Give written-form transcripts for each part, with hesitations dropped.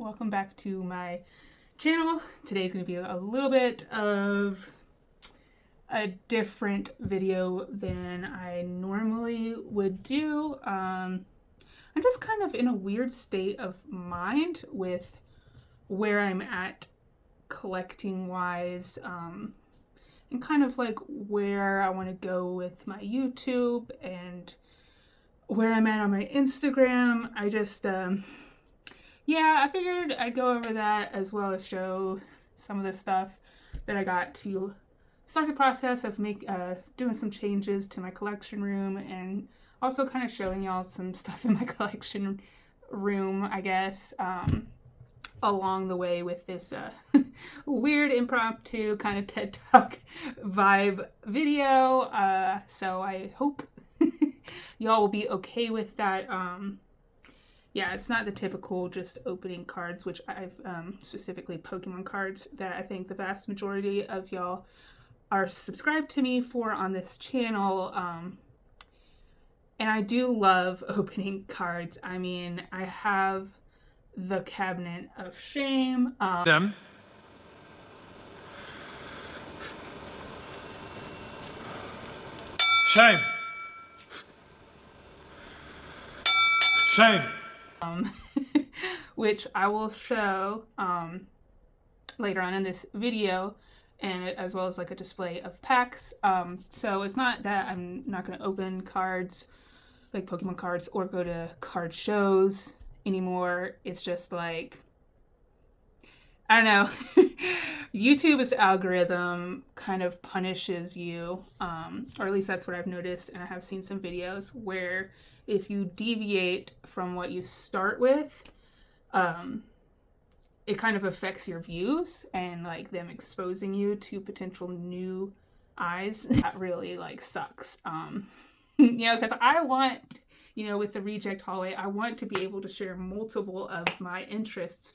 welcome back to my channel. Today's going to be a little bit of a different video than I normally would do. I'm just kind of in a weird state of mind with where I'm at collecting wise, and kind of like where I want to go with my YouTube and where I'm at on my Instagram. I just yeah, I figured I'd go over that as well as show some of the stuff that I got to start the process of doing some changes to my collection room, and also kind of showing y'all some stuff in my collection room, I guess, along the way with this weird impromptu kind of TED Talk vibe video. So I hope y'all will be okay with that. Yeah, it's not the typical just opening cards, which I've specifically Pokemon cards that I think the vast majority of y'all are subscribed to me for on this channel. And I do love opening cards. I mean, I have the Cabinet of Shame. Them. Shame. Shame. Which I will show later on in this video, and as well as like a display of packs. So it's not that I'm not going to open cards like Pokemon cards or go to card shows anymore. It's just like, I don't know, YouTube's algorithm kind of punishes you, or at least that's what I've noticed, and I have seen some videos where if you deviate from what you start with, it kind of affects your views and like them exposing you to potential new eyes. That really like sucks. You know, because I want, you know, with the reject hallway, I want to be able to share multiple of my interests,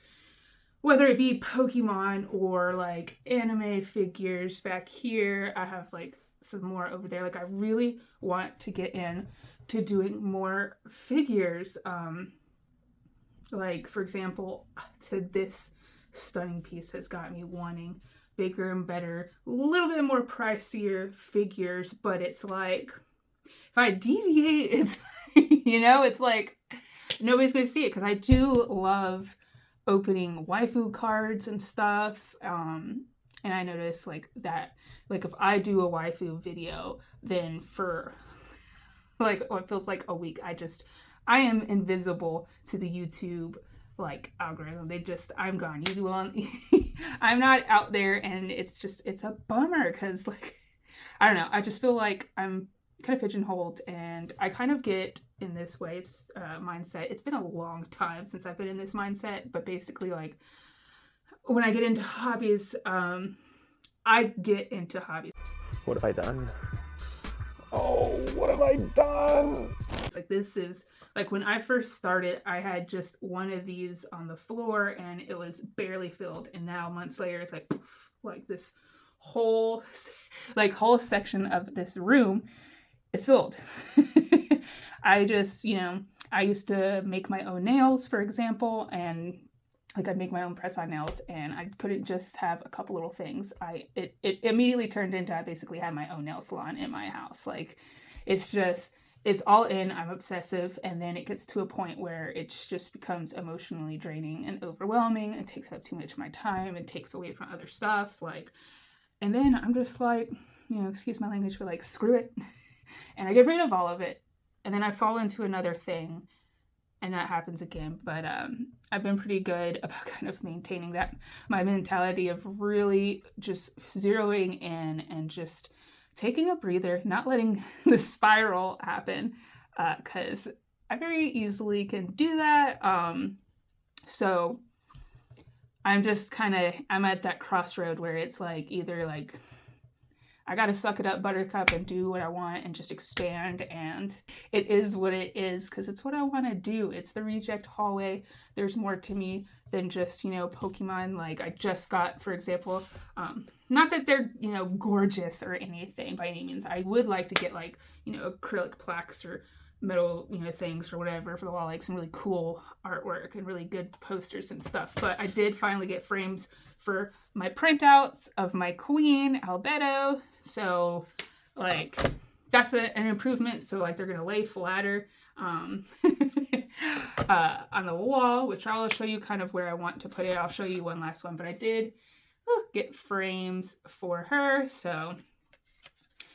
whether it be Pokemon or like anime figures. Back here, I have like some more over there. Like I really want to get in to doing more figures. Like for example, to this stunning piece has got me wanting bigger and better, a little bit more pricier figures, but it's like, if I deviate, it's, you know, it's like nobody's gonna see it, because I do love opening waifu cards and stuff. And I notice like that, like if I do a waifu video, then for like what feels like a week, I am invisible to the YouTube like algorithm. I'm gone. You do on I'm not out there, and it's a bummer, because like, I don't know, I just feel like I'm kind of pigeonholed, and I kind of get in this way. It's mindset. It's been a long time since I've been in this mindset, but basically like when I get into hobbies, I get into hobbies. What have I done? Oh, what have I done? Like this is like when I first started, I had just one of these on the floor and it was barely filled, and now months later it's like poof, like this whole section of this room is filled. I just, you know, I used to make my own nails, for example, and like I'd make my own press-on nails, and I couldn't just have a couple little things. It immediately turned into, I basically had my own nail salon in my house. Like it's all in. I'm obsessive, and then it gets to a point where it just becomes emotionally draining and overwhelming. It takes up too much of my time. It takes away from other stuff. Like, and then I'm just like, you know, excuse my language, but like, screw it. And I get rid of all of it. And then I fall into another thing, and that happens again. But I've been pretty good about kind of maintaining that, my mentality of really just zeroing in and just taking a breather, not letting the spiral happen, because I very easily can do that. So I'm just I'm at that crossroad where it's like, either like I gotta suck it up, buttercup, and do what I want and just expand, and it is what it is, because it's what I want to do. It's the reject hallway. There's more to me than just, you know, Pokemon. Like I just got, for example, not that they're, you know, gorgeous or anything by any means. I would like to get like, you know, acrylic plaques or metal, things or whatever for the wall, like some really cool artwork and really good posters and stuff. But I did finally get frames for my printouts of my queen, Albedo. So, like, that's an improvement. So, like, they're going to lay flatter on the wall, which I'll show you kind of where I want to put it. I'll show you one last one. But I did get frames for her. So,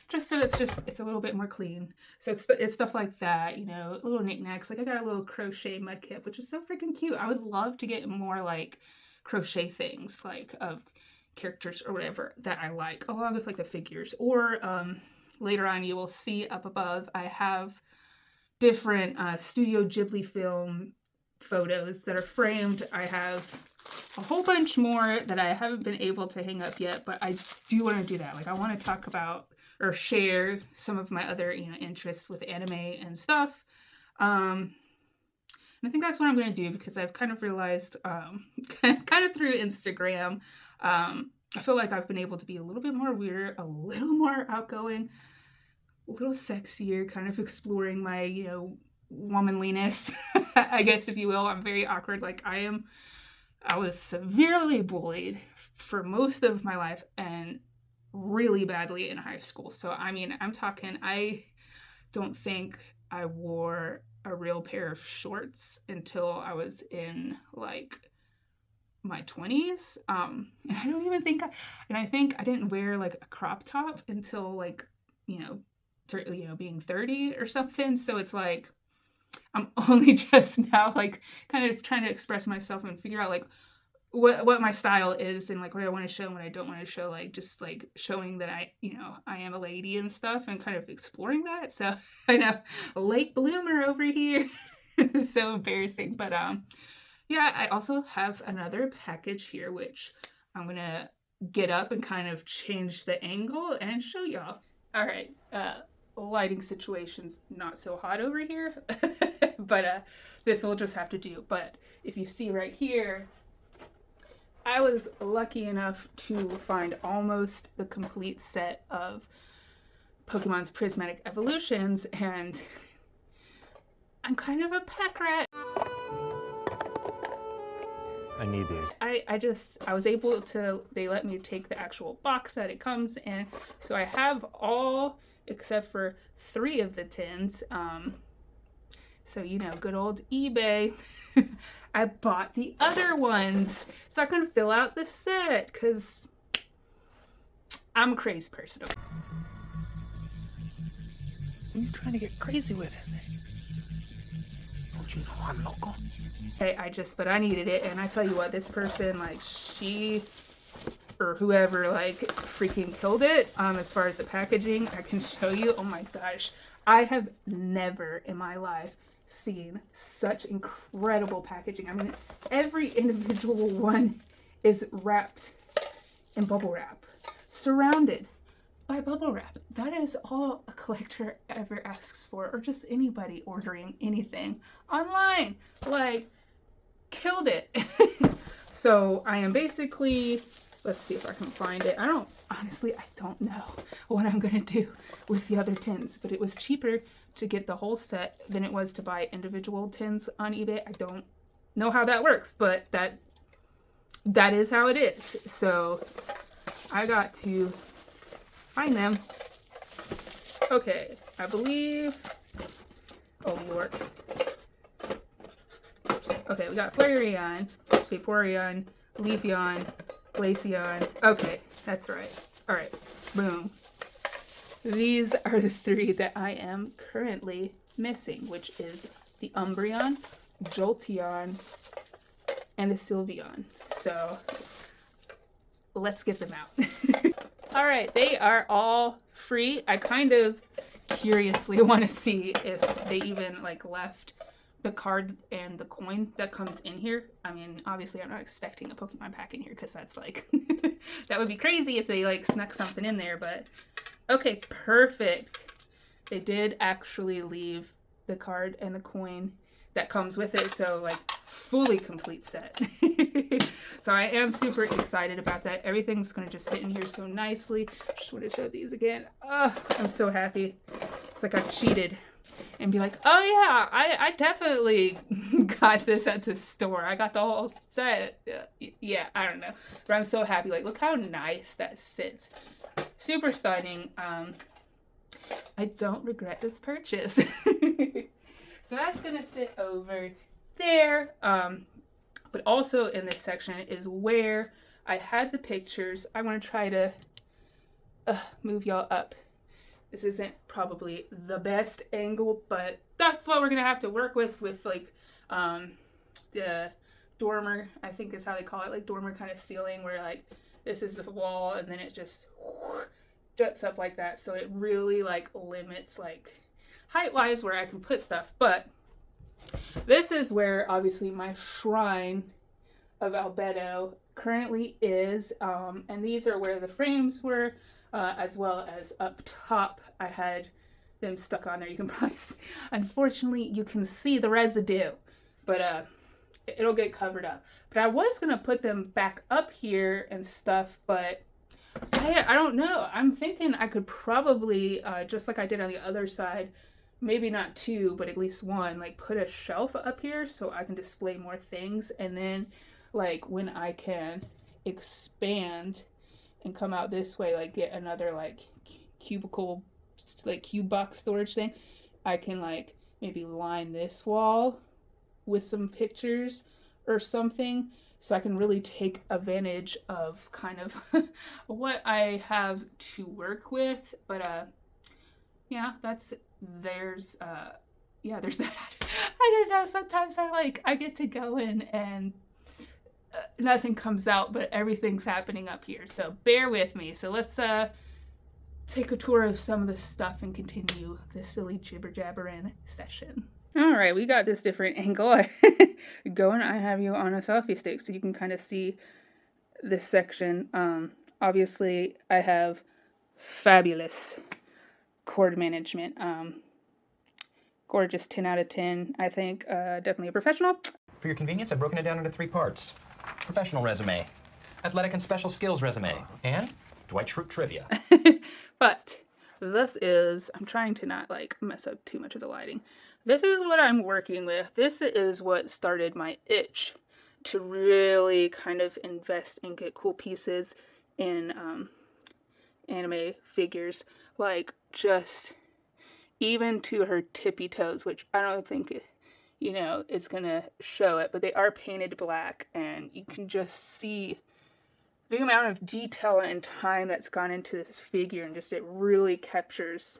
just so it's a little bit more clean. So it's stuff like that, little knickknacks. Like I got a little crochet mud kit, which is so freaking cute. I would love to get more like crochet things, like of characters or whatever that I like, along with like the figures. Or later on, you will see up above, I have different Studio Ghibli film photos that are framed. I have a whole bunch more that I haven't been able to hang up yet, but I do want to do that. Like I want to talk about or share some of my other, interests with anime and stuff. And I think that's what I'm going to do, because I've kind of realized, kind of through Instagram, I feel like I've been able to be a little bit more weird, a little more outgoing, a little sexier, kind of exploring my, womanliness, I guess, if you will. I'm very awkward. Like I was severely bullied for most of my life, and really badly in high school. So, I mean, I'm talking, I don't think I wore a real pair of shorts until I was in like my 20s. And I don't even think I think I didn't wear like a crop top until like, being 30 or something. So it's like, I'm only just now like kind of trying to express myself and figure out like what my style is and like what I want to show and what I don't want to show, like just like showing that I am a lady and stuff, and kind of exploring that. So I know, a late bloomer over here. It's so embarrassing. But yeah, I also have another package here, which I'm gonna get up and kind of change the angle and show y'all. All right, lighting situation's not so hot over here, but this will just have to do. But if you see right here, I was lucky enough to find almost the complete set of Pokemon's Prismatic Evolutions, and I'm kind of a pack rat. I need these. I was able to, they let me take the actual box that it comes in, so I have all except for 3 of the tins. So, good old eBay. I bought the other ones so I can fill out the set, because I'm a crazy person. What are you trying to get crazy with, is it? Don't you know I'm local? Hey, but I needed it, and I tell you what, this person, like, she or whoever, like, freaking killed it. As far as the packaging, I can show you. Oh my gosh, I have never in my life seen such incredible packaging. I mean, every individual one is wrapped in bubble wrap, surrounded by bubble wrap. That is all a collector ever asks for, or just anybody ordering anything online. Like, killed it. So I am basically, let's see if I can find it. I don't know what I'm gonna do with the other tins, but it was cheaper to get the whole set than it was to buy individual tins on eBay. I don't know how that works, but that is how it is. So I got to find them. Okay, I believe, oh Lord. Okay, we got Flareon, Vaporeon, Leafeon, Glaceon. Okay, that's right. All right, boom. These are the 3 that I am currently missing, which is the Umbreon, Jolteon, and the Sylveon. So let's get them out. All right, they are all free. I kind of curiously want to see if they even like left the card and the coin that comes in here. I mean, obviously I'm not expecting a Pokemon pack in here, because that's like, that would be crazy if they like snuck something in there, but okay, perfect. They did actually leave the card and the coin that comes with it, so like fully complete set. So I am super excited about that. Everything's gonna just sit in here so nicely. Just want to show these again. Oh, I'm so happy. It's like I've cheated and be like, oh yeah, I definitely got this at the store. I got the whole set. Yeah, I don't know. But I'm so happy. Like, look how nice that sits. Super stunning. I don't regret this purchase. So that's gonna sit over there. But also in this section is where I had the pictures. I want to try to move y'all up. This isn't probably the best angle, but that's what we're gonna have to work with like the dormer, I think is how they call it, like dormer kind of ceiling, where like this is the wall and then it just juts up like that, so it really like limits like height wise where I can put stuff. But this is where obviously my shrine of Albedo currently is, and these are where the frames were, as well as up top I had them stuck on there. You can probably see, unfortunately you can see the residue, but it'll get covered up. But I was gonna put them back up here and stuff, but I don't know. I'm thinking I could probably, just like I did on the other side, maybe not two, but at least one, like put a shelf up here so I can display more things. And then like when I can expand and come out this way, like get another like cubicle, like cube box storage thing, I can like maybe line this wall with some pictures or something, so I can really take advantage of kind of what I have to work with. But yeah, there's that. I don't know, sometimes I get to go in and nothing comes out, but everything's happening up here, so bear with me. So let's take a tour of some of the stuff and continue this silly jibber jabberin session. All right, we got this different angle. Go and I have you on a selfie stick so you can kind of see this section. Obviously I have fabulous cord management. Gorgeous, 10 out of 10, I think. Definitely a professional. For your convenience, I've broken it down into 3 parts. Professional resume, athletic and special skills resume, and Dwight Schrute trivia. But this is, I'm trying to not like mess up too much of the lighting. This is what I'm working with. This is what started my itch to really kind of invest and get cool pieces in anime figures. Like just even to her tippy toes, which I don't think it's gonna show it, but they are painted black, and you can just see the amount of detail and time that's gone into this figure, and just it really captures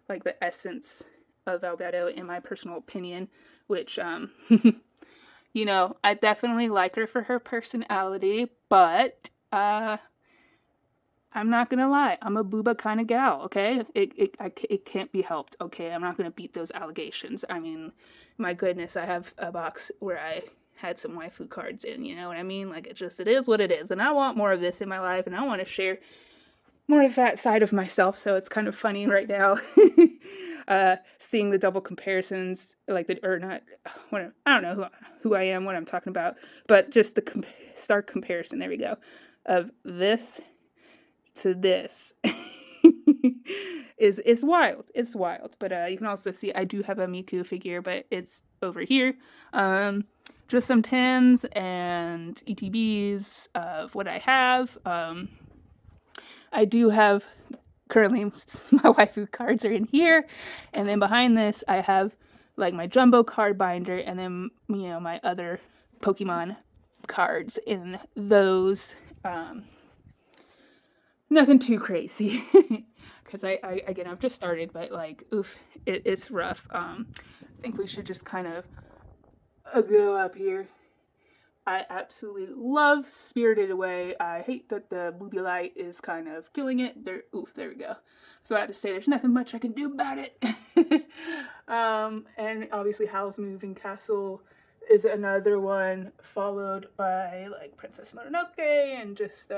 like the essence of Albedo, in my personal opinion, which I definitely like her for her personality, but I'm not gonna lie, I'm a booba kind of gal, okay? It can't be helped, okay? I'm not gonna beat those allegations. I mean, my goodness, I have a box where I had some waifu cards in, you know what I mean? Like, it is what it is, and I want more of this in my life, and I want to share more of that side of myself, so it's kind of funny right now seeing the double comparisons, like I don't know who I am, what I'm talking about, but just the stark comparison, there we go, of this to this is wild. It's wild. But you can also see I do have a Miku figure, but it's over here. Just some 10s and ETBs of what I have. I do have currently my waifu cards are in here, and then behind this I have like my jumbo card binder, and then my other Pokemon cards in those. Nothing too crazy, because I've just started, but like, oof, it's rough. I think we should just kind of go up here. I absolutely love Spirited Away. I hate that the booby light is kind of killing it. There we go. So I have to say there's nothing much I can do about it. And obviously Howl's Moving Castle is another one, followed by like Princess Mononoke, and just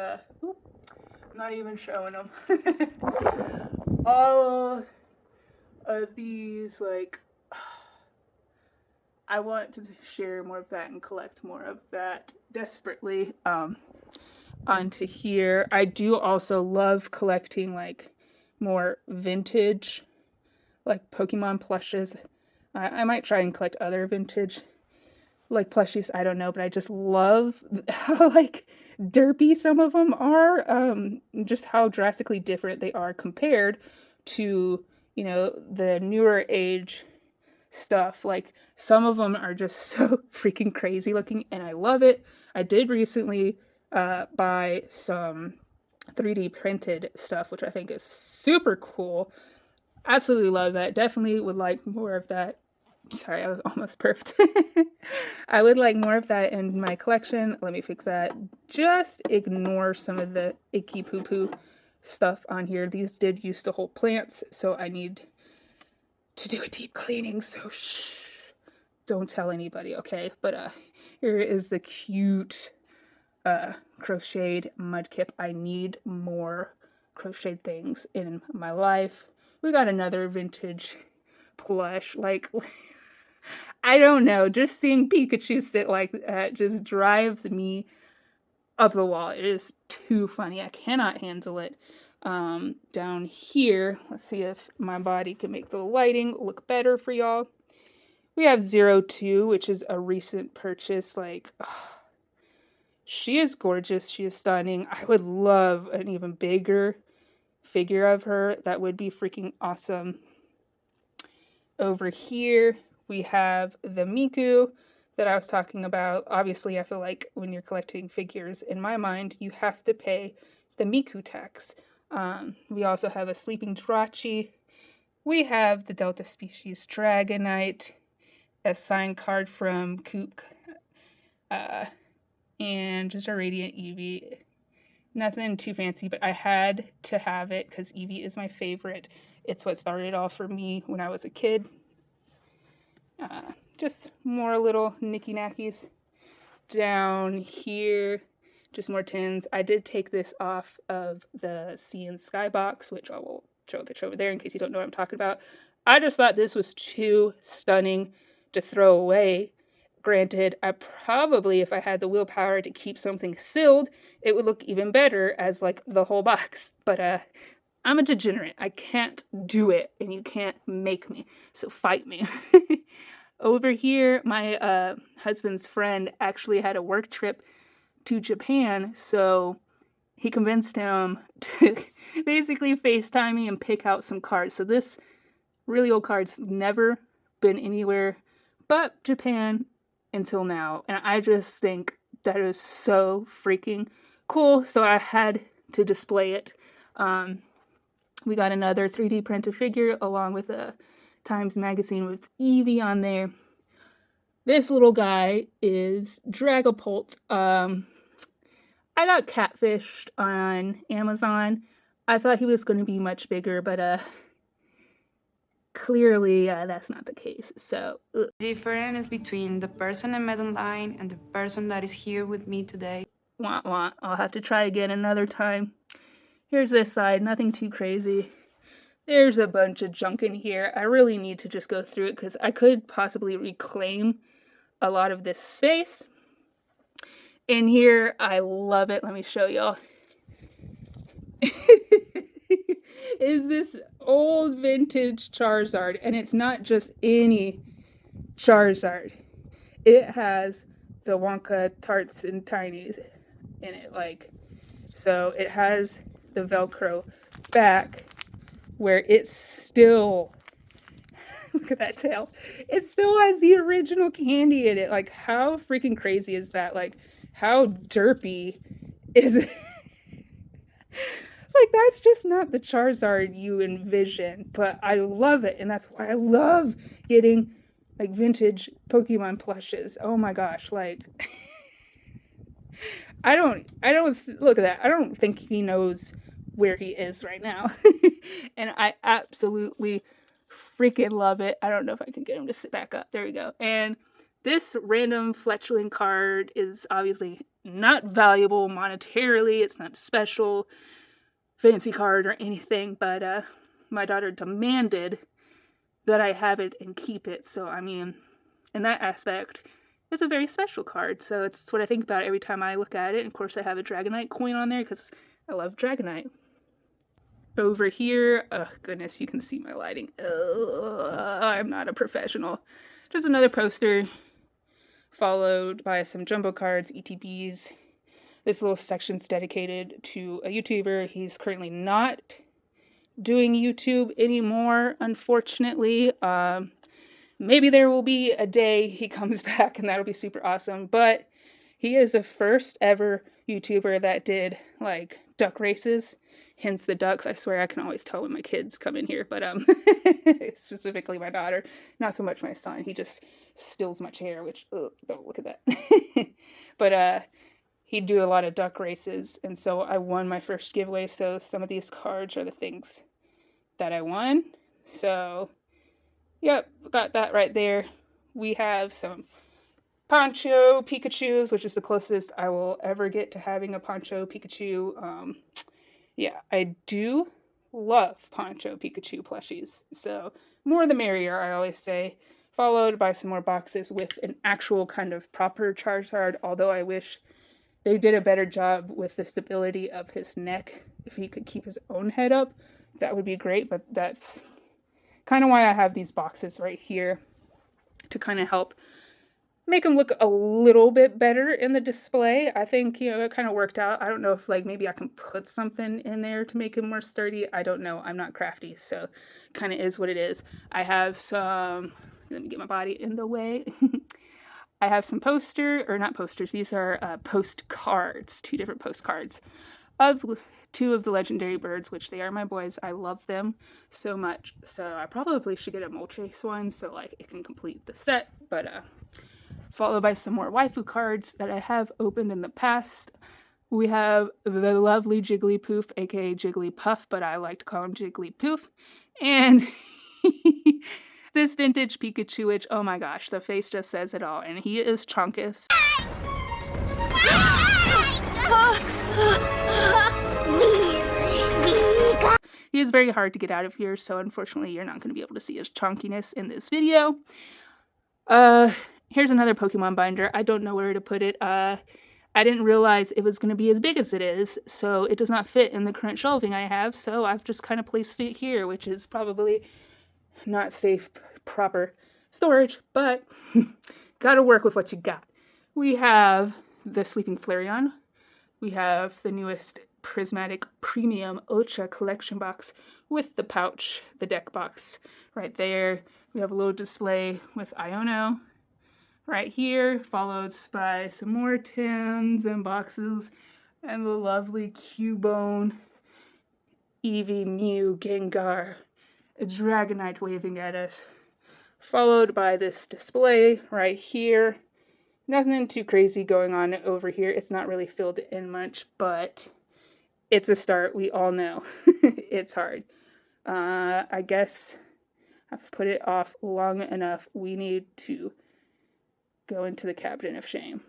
not even showing them. All of these, like, I want to share more of that and collect more of that desperately. Onto here, I do also love collecting like more vintage, like Pokemon plushes. I might try and collect other vintage, like, plushies. I don't know, but I just love how, like, derpy some of them are. Just how drastically different they are compared to, you know, the newer age stuff. Like, some of them are just so freaking crazy looking, and I love it. I did recently buy some 3D printed stuff, which I think is super cool. Absolutely love that. Definitely would like more of that. Sorry, I was almost perfect. I would like more of that in my collection. Let me fix that. Just ignore some of the icky poo-poo stuff on here. These did used to hold plants, so I need to do a deep cleaning, so shh. Don't tell anybody, okay? But here is the cute crocheted mudkip. I need more crocheted things in my life. We got another vintage plush. Like, I don't know. Just seeing Pikachu sit like that just drives me up the wall. It is too funny. I cannot handle it. Down here, let's see if my body can make the lighting look better for y'all. We have 02, which is a recent purchase. Like, she is gorgeous. She is stunning. I would love an even bigger figure of her. That would be freaking awesome. Over here, we have the Miku that I was talking about. Obviously, I feel like when you're collecting figures, in my mind, you have to pay the Miku tax. We also have a Sleeping Jirachi. We have the Delta Species Dragonite, a signed card from Coop, and just a Radiant Eevee. Nothing too fancy, but I had to have it because Eevee is my favorite. It's what started it all for me when I was a kid. Just more little knicky-knackies. Down here, just more tins. I did take this off of the Sea and Sky box, which I will show a picture over there in case you don't know what I'm talking about. I just thought this was too stunning to throw away. Granted, I probably, if I had the willpower to keep something sealed, it would look even better as, like, the whole box. But, I'm a degenerate. I can't do it, and you can't make me. So fight me. Over here, my husband's friend actually had a work trip to Japan, so he convinced him to basically FaceTime me and pick out some cards. So this really old card's never been anywhere but Japan until now. And I just think that is so freaking cool. So I had to display it. We got another 3D printed figure along with a Times magazine with Eevee on there. This little guy is Dragapult. I got catfished on Amazon. I thought he was going to be much bigger, but clearly that's not the case. So difference between the person I met online and the person that is here with me today. Wah, wah. I'll have to try again another time. Here's this side, nothing too crazy. There's a bunch of junk in here. I really need to just go through it because I could possibly reclaim a lot of this space. In here, I love it. Let me show y'all. Is this old vintage Charizard, and it's not just any Charizard. It has the Wonka Tarts and Tinies in it, like, so it has the Velcro back where it's still, look at that tail, it still has the original candy in it. Like, how freaking crazy is that? Like, how derpy is it? Like, that's just not the Charizard you envision, but I love it, and that's why I love getting, like, vintage Pokemon plushes. Oh my gosh, like, I don't, look at that, I don't think he knows where he is right now, and I absolutely freaking love it. I don't know if I can get him to sit back up. There we go. And this random Fletchling card is obviously not valuable monetarily, it's not special fancy card or anything, but my daughter demanded that I have it and keep it. So, I mean, in that aspect, it's a very special card. So it's what I think about every time I look at it. And of course, I have a Dragonite coin on there because I love Dragonite. Over here, oh goodness, you can see my lighting. I'm not a professional. Just another poster, followed by some jumbo cards, ETBs. This little section's dedicated to a YouTuber. He's currently not doing YouTube anymore, unfortunately. Maybe there will be a day he comes back and that'll be super awesome. But he is the first ever YouTuber that did like duck races. Hence the ducks. I swear I can always tell when my kids come in here, but specifically my daughter, not so much my son. He just steals my chair, which don't look at that. But he'd do a lot of duck races, and so I won my first giveaway. So some of these cards are the things that I won. So yep, got that right there. We have some Poncho Pikachus, which is the closest I will ever get to having a Poncho Pikachu. Yeah, I do love Poncho Pikachu plushies, so more the merrier, I always say. Followed by some more boxes with an actual kind of proper Charizard, although I wish they did a better job with the stability of his neck. If he could keep his own head up, that would be great, but that's kind of why I have these boxes right here, to kind of help make them look a little bit better in the display. I think, you know, it kind of worked out. I don't know if like maybe I can put something in there to make it more sturdy. I don't know. I'm not crafty, so kind of is what it is. I have some, let me get my body in the way. I have some not posters. These are postcards, 2 different postcards of 2 of the legendary birds, which they are my boys. I love them so much. So I probably should get a Moltres one so like it can complete the set, but followed by some more waifu cards that I have opened in the past. We have the lovely Jigglypuff, aka Jigglypuff, but I like to call him Jigglypoof. And this vintage Pikachu, which, oh my gosh, the face just says it all. And he is Chunkus. He is very hard to get out of here, so unfortunately you're not going to be able to see his chunkiness in this video. Here's another Pokemon binder. I don't know where to put it. I didn't realize it was going to be as big as it is, so it does not fit in the current shelving I have, so I've just kind of placed it here, which is probably not safe, proper storage, but gotta work with what you got. We have the Sleeping Flareon. We have the newest Prismatic Premium Ultra Collection box with the pouch, the deck box right there. We have a little display with Iono right here, followed by some more tins and boxes, and the lovely Cubone, Eevee, Mew, Gengar, a Dragonite waving at us, followed by this display right here. Nothing too crazy going on over here. It's not really filled in much, but it's a start. We all know it's hard. I guess I've put it off long enough. We need to go into the cabinet of shame.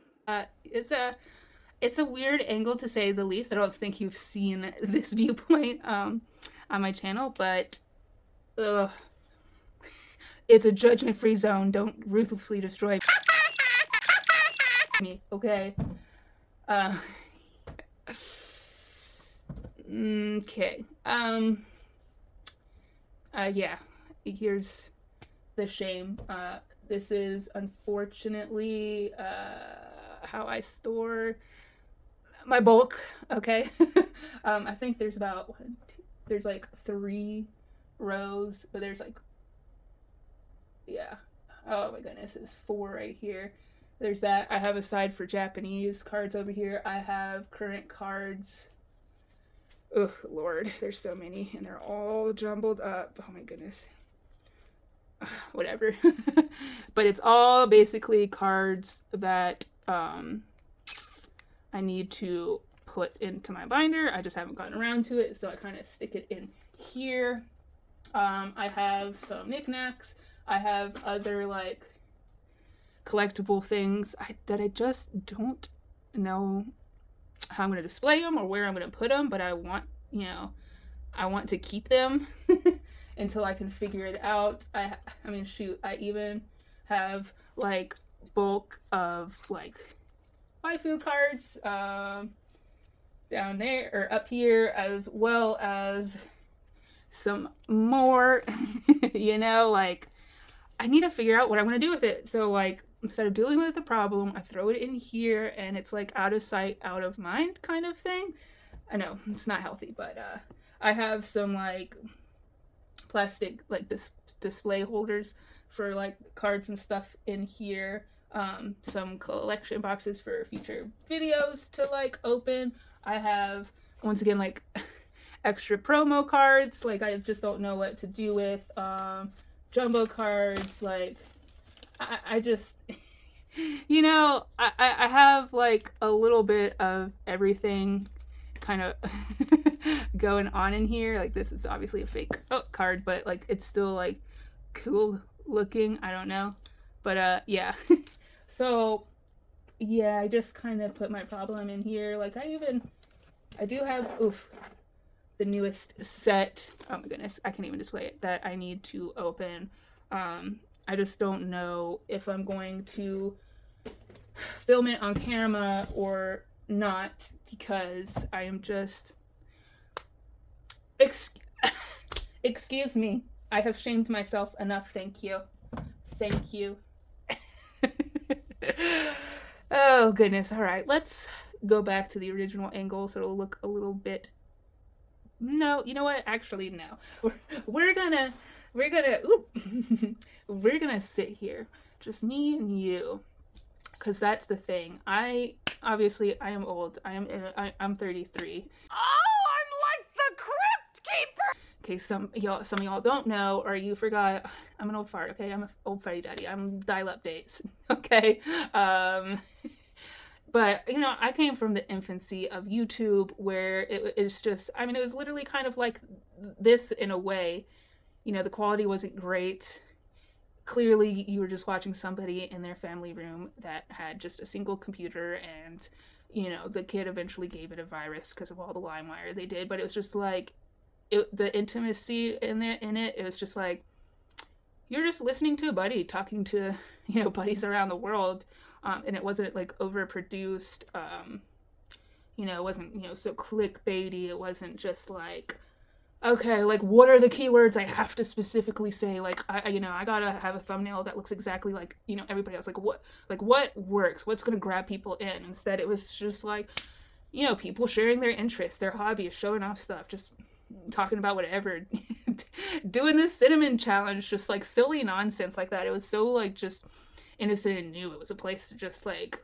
It's a weird angle to say the least. I don't think you've seen this viewpoint on my channel, but it's a judgment-free zone. Don't ruthlessly destroy me, okay? Okay. Yeah. Here's the shame. This is unfortunately how I store my bulk, okay? I think there's about there's like 3 rows, but there's like, yeah, oh my goodness, there's 4 right here. There's that. I have a side for Japanese cards over here. I have current cards. Oh Lord, there's so many, and they're all jumbled up. Oh my goodness. Whatever. But it's all basically cards that I need to put into my binder. I just haven't gotten around to it, so I kind of stick it in here. I have some knickknacks. I have other like collectible things that I just don't know how I'm going to display them or where I'm going to put them, but I want, you know, I want to keep them until I can figure it out. I mean, shoot, I even have like bulk of like waifu cards down there or up here, as well as some more, you know, like I need to figure out what I'm going to do with it. So like instead of dealing with the problem, I throw it in here and it's like out of sight, out of mind kind of thing. I know it's not healthy, but I have some like plastic like display holders for like cards and stuff in here. Some collection boxes for future videos to like open. I have once again like extra promo cards like I just don't know what to do with. Jumbo cards, like I just you know I have like a little bit of everything kind of going on in here. Like this is obviously a fake card, but like it's still like cool looking. I don't know, but yeah. So yeah, I just kind of put my problem in here. Like I do have the newest set. Oh my goodness, I can't even display it, that I need to open. I just don't know if I'm going to film it on camera or not, because I am just excuse me, I have shamed myself enough. Thank you. Oh goodness. All right, let's go back to the original angle so it'll look a little bit. No, you know what? Actually, no. We're gonna we're gonna sit here, just me and you, because that's the thing. I am old. I'm 33. Oh, I'm like the Crypt Keeper! Okay, some of y'all don't know, or you forgot. I'm an old fart. Okay, I'm an old farty daddy. I'm dial-up days. Okay, but you know, I came from the infancy of YouTube, where it's just, I mean, it was literally kind of like this in a way. You know, the quality wasn't great. Clearly, you were just watching somebody in their family room that had just a single computer, and you know, the kid eventually gave it a virus because of all the LimeWire they did. But it was just like the intimacy in it. It was just like you're just listening to a buddy talking to, you know, buddies around the world. And it wasn't like overproduced, you know, it wasn't, you know, so clickbaity. It wasn't just like, okay, like what are the keywords I have to specifically say? Like you know, I gotta have a thumbnail that looks exactly like, you know, everybody else. Like what works? What's gonna grab people in? Instead, it was just like, you know, people sharing their interests, their hobbies, showing off stuff, just talking about whatever, doing this cinnamon challenge, just like silly nonsense like that. It was so like just innocent and new. It was a place to just like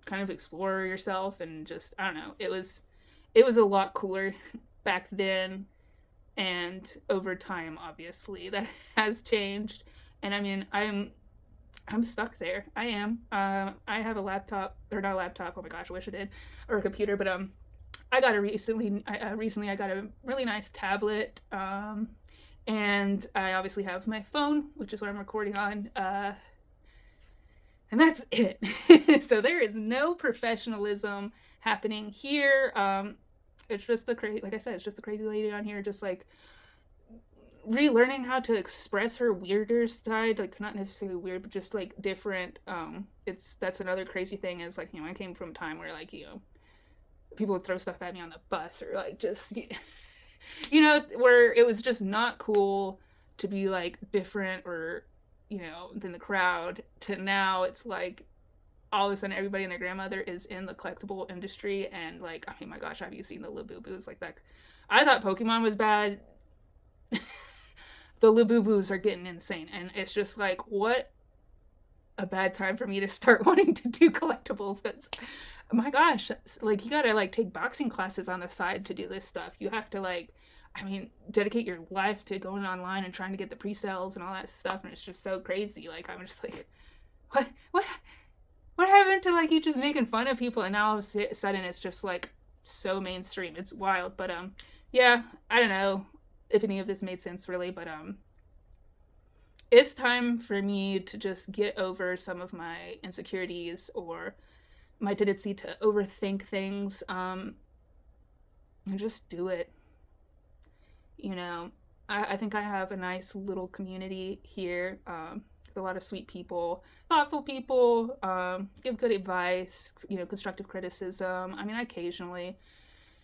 kind of explore yourself, and just, I don't know, it was a lot cooler back then, and over time obviously that has changed. And I mean, I'm stuck there. I am. I have a laptop, or not a laptop, oh my gosh, I wish I did, or a computer, but recently I got a really nice tablet, and I obviously have my phone, which is what I'm recording on, and that's it. So there is no professionalism happening here. It's just like I said, it's just the crazy lady on here, just like relearning how to express her weirder side, like not necessarily weird, but just like different. That's another crazy thing, is like, you know, I came from a time where, like, you know, people would throw stuff at me on the bus, or like just, you know, where it was just not cool to be like different or, you know, than the crowd, to now it's like all of a sudden everybody and their grandmother is in the collectible industry. And like, I mean, my gosh, have you seen the Labubu's? Like that, I thought Pokemon was bad. The Labubu's are getting insane, and it's just like, what a bad time for me to start wanting to do collectibles. That's, my gosh, like, you gotta like take boxing classes on the side to do this stuff. You have to like, I mean, dedicate your life to going online and trying to get the pre-sales and all that stuff, and it's just so crazy. Like, I'm just like, what happened to like you just making fun of people, and now all of a sudden it's just like so mainstream. It's wild. But yeah, I don't know if any of this made sense really, but it's time for me to just get over some of my insecurities or my tendency to overthink things, and just do it. You know, I think I have a nice little community here, with a lot of sweet people, thoughtful people, give good advice, you know, constructive criticism. I mean, I occasionally,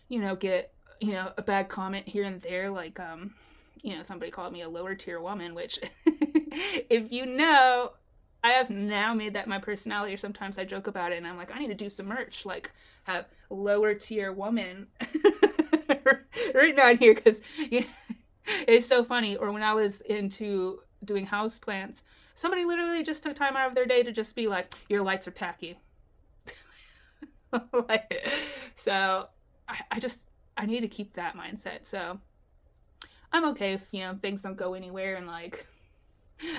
you know, get you know, a bad comment here and there, like, you know, somebody called me a lower tier woman, which, if you know, I have now made that my personality, or sometimes I joke about it and I'm like, I need to do some merch, like, have lower tier woman written on here, because, you know, it's so funny. Or when I was into doing house plants, somebody literally just took time out of their day to just be like, your lights are tacky. Like, so I need to keep that mindset. So I'm okay if, you know, things don't go anywhere and like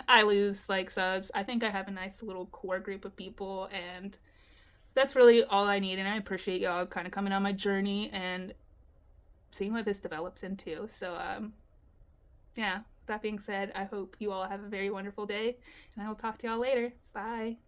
I lose like subs. I think I have a nice little core group of people, and that's really all I need. And I appreciate y'all kind of coming on my journey and seeing what this develops into. So yeah, that being said, I hope you all have a very wonderful day, and I will talk to y'all later. Bye.